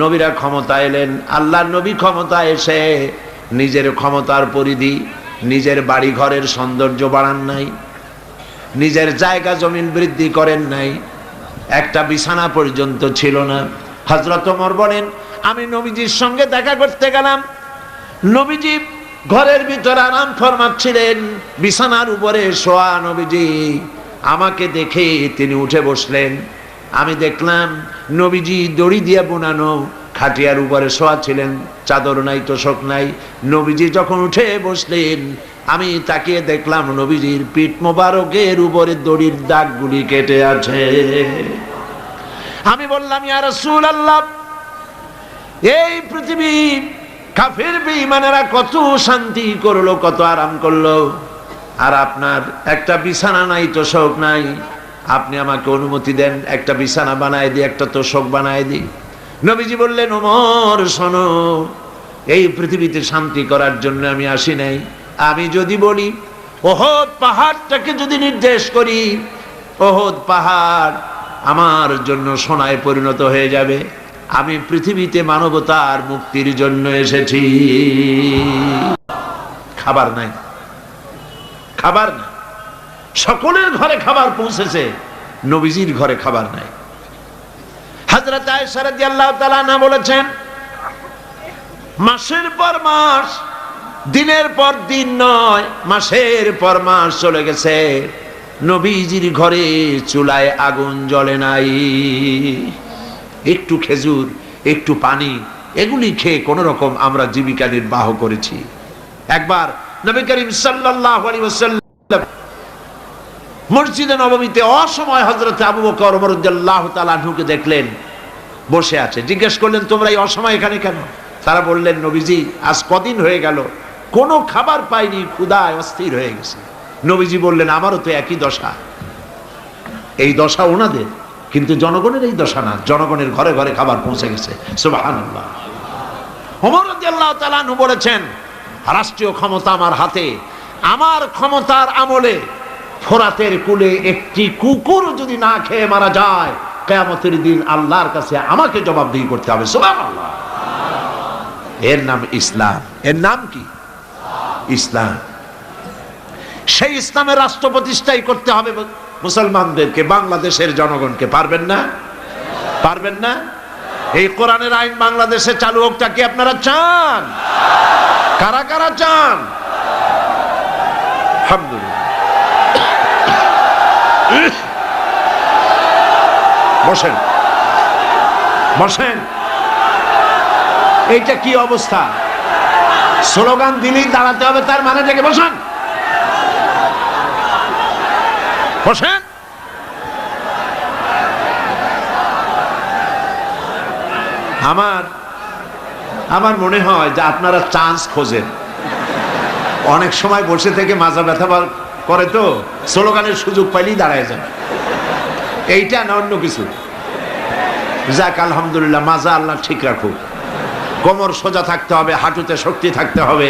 নবীরা ক্ষমতা এলেন, আল্লাহর নবী ক্ষমতা এসে নিজের ক্ষমতার পরিধি, নিজের বাড়ি ঘরের সৌন্দর্য বাড়ান নাই, নিজের জায়গা জমিন বৃদ্ধি করেন নাই, একটা বিছানা পর্যন্ত ছিল না। হযরত ওমর বলেন, আমি নবীজির সঙ্গে দেখা করতে গেলাম, নবীজি ঘরের ভিতরে আরাম ফরমাচ্ছিলেন, বিছানার উপরে শোয়া নবীজি। আমাকে দেখে তিনি উঠে বসলেন। আমি দেখলাম নবীজি দড়ি দিয়ে বোনানো খাটিয়ার উপরে শোয়া ছিলেন, চাদর নাই, তোশক নাই। নবীজি যখন উঠে বসলেন, আমি তাকিয়ে দেখলাম নবীজির পিঠ মোবারকের উপরে দড়ির দাগগুলি কেটে আছে। আমি বললাম, ইয়া রাসূলুল্লাহ, এই পৃথিবী কাফের বেঈমানেরা কত শান্তি করলো, কত আরাম করলো, আর আপনার একটা বিছানা নাই, তোশক নাই। আপনি আমাকে অনুমতি দেন, একটা বিছানা বানায় দিই, একটা তোশক বানায় দিই। নবীজি বললেন, ওমর শোনো, এই পৃথিবীতে শান্তি করার জন্য আমি আসি নাই। আমি যদি বলি ওহদ পাহাড়টাকে যদি নির্দেশ করি, ওহদ পাহাড় আমার জন্য সোনায় পরিণত হয়ে যাবে। আমি পৃথিবীতে মানবতার মুক্তির জন্য এসেছি। খাবার নাই, খাবার নাই। সকলের ঘরে খাবার পৌঁছেছে, নবীজির ঘরে খাবার নাই। হযরত আয়েশা রাদিয়াল্লাহু তাআলা আনহা বলেছেন, মাসের পর মাস, দিনের পর দিন নয়, মাসের পর মাস চলে গেছে, নবীজির ঘরে চুলায় আগুন জ্বলে নাই। একটু খেজুর, একটু পানি, এগুলি খেয়ে কোন রকম আমরা জীবিকা নির্বাহ করেছি। একবার নবী করিম সাল্লাল্লাহু আলাইহি ওয়াসাল্লাম মসজিদে নববীতে অসময় হযরত আবু বকর ওমর রাদিয়াল্লাহু তাআলা আনহুকে দেখলেন বসে আছে। জিজ্ঞেস করলেন, তোমরা এই অসময় এখানে কেন? তারা বললেন, নবীজি আজ কদিন হয়ে গেল কোনো খাবার পাইনি, ক্ষুধায় অস্থির হয়ে গেছে। নবীজি বললেন, আমারও তো একই দশা। এই দশা ওনাদের, কিন্তু জনগণের এই দশা না, জনগণের ঘরে ঘরে খাবার পৌঁছে গেছে। সুবহানাল্লাহ। ওমর রাদিয়াল্লাহু তাআলা আনহু বলেছেন, রাষ্ট্রীয় ক্ষমতা আমার হাতে, আমার ক্ষমতার আমলে ফোরাতের কূলে একটি কুকুর যদি না খেয়ে মারা যায়, কিয়ামতের দিন আল্লাহর কাছে আমাকে জবাবদিহি করতে হবে। সুবহানাল্লাহ। এর নাম ইসলাম। এর নাম কি? ইসলাম। সেই ইসলামের রাষ্ট্র প্রতিষ্ঠাই করতে হবে মুসলমানদেরকে, বাংলাদেশের জনগণকে। পারবেন না? পারবেন না? এই কোরআনের আইন বাংলাদেশে চালু হোকটা কি আপনারা চান? কারা কারা চান? আলহামদুলিল্লাহ। বসেন, বসেন। এইটা কি অবস্থা? স্লোগান দিলেই দাঁড়াতে হবে, তার মানে থেকে বসেন, বসেন। আমার মনে হয় যে আপনারা চান্স খোঁজেন। অনেক সময় বসে থেকে মাজা ব্যথা করে, তো স্লোগানের সুযোগ পাইলেই দাঁড়ায় যান। এইটা না অন্য কিছু? যাক, আলহামদুলিল্লাহ, মাজা আল্লাহ ঠিক রাখুক। কোমর সোজা থাকতে হবে, হাঁটুতে শক্তি থাকতে হবে।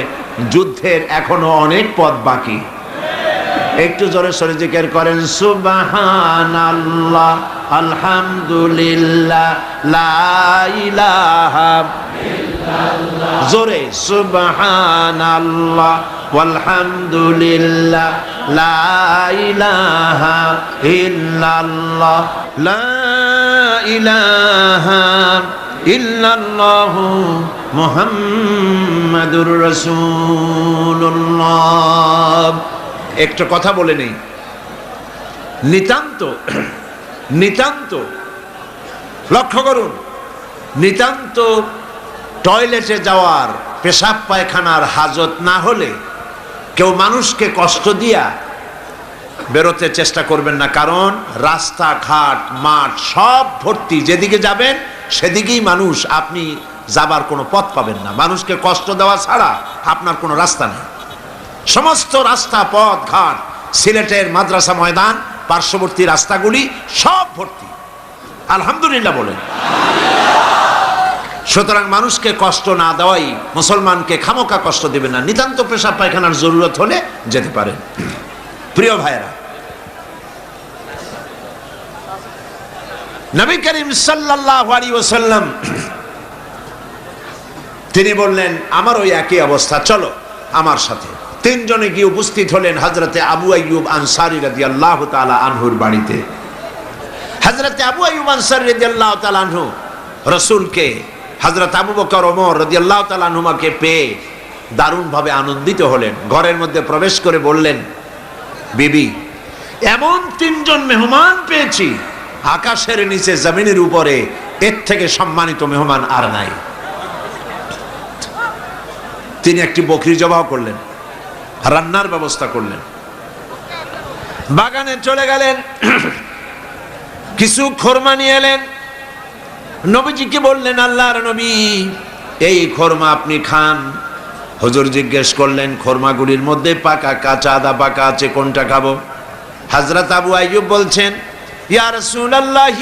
যুদ্ধের এখনো অনেক পথ বাকি। একটু জোরে সরে জিকির করেন, সুবহানাল্লাহ, আলহামদুলিল্লাহ, লা ইলাহা ইল্লাল্লাহ। জোরে, সুবহানাল্লাহ ওয়ালহামদুলিল্লাহ, লা ইলাহা ইল্লাল্লাহ, লা ইলাহা ইল্লাল্লাহু মুহাম্মাদুর রাসূলুল্লাহ। একটা কথা বলে নেই, নিতান্ত নিতান্ত লক্ষ্য করুন, নিতান্ত টয়লেটে যাওয়ার, পেশাব পায়খানার হাজত না হলে কেউ মানুষকে কষ্ট দিয়া বেরোতে চেষ্টা করবেন না। কারণ রাস্তাঘাট, মাঠ সব ভর্তি, যেদিকে যাবেন সেদিকেই মানুষ, আপনি যাবার কোনো পথ পাবেন না। মানুষকে কষ্ট দেওয়া ছাড়া আপনার কোনো রাস্তা নেই। সমস্ত রাস্তা, পথ ঘাট, সিলেটের মাদ্রাসা ময়দান, পার্শ্ববর্তী রাস্তাগুলি সব ভর্তি। আলহামদুলিল্লাহ বলেন। সুতরাং মানুষকে কষ্ট না দেওয়াই, মুসলমানকে খামোকা কষ্ট দেবে না। নিতান্ত পেশাব পায়খানার জরুরত হলে যেতে পারেন। প্রিয় ভাইরা, নবী করিম সাল্লাল্লাহু আলাইহি ওয়াসাল্লাম তিনি বললেন আমার ওই একই অবস্থা, চলো আমার সাথে। তিনজনে গিয়ে উপস্থিত হলেন হযরতে আবু আইয়ুব আনসারী রাদিয়াল্লাহু তাআলা আনহুর বাড়িতে। হযরতে আবু আইয়ুব আনসারী রাদিয়াল্লাহু তাআলা আনহু রাসূলকে, হযরত আবু বকর ওমর রাদিয়াল্লাহু তাআলা আনহুমাকে পেয়ে দারুণভাবে আনন্দিত হলেন। ঘরের মধ্যে প্রবেশ করে বললেন, বিবি, এমন তিনজন মেহমান পেয়েছি, আকাশের নিচে জমিনের উপরে এর থেকে সম্মানিত মেহমান আর নাই। তিনি একটি বকরি জবাহ করলেন, রান্নার ব্যবস্থা করলেন, বাগানে চলে গেলেন, কিছু খোরমা নিয়ে এলেন, নবীজিকে বললেন, আল্লাহর নবী, এই খোরমা আপনি খান। হুজুর জিজ্ঞেস করলেন, খোরমাগুলির মধ্যে পাকা, কাঁচা, আদা পাকা আছে, কোনটা খাবো? হযরত আবু আইয়ুব বলছেন, ইয়া রাসূলুল্লাহ,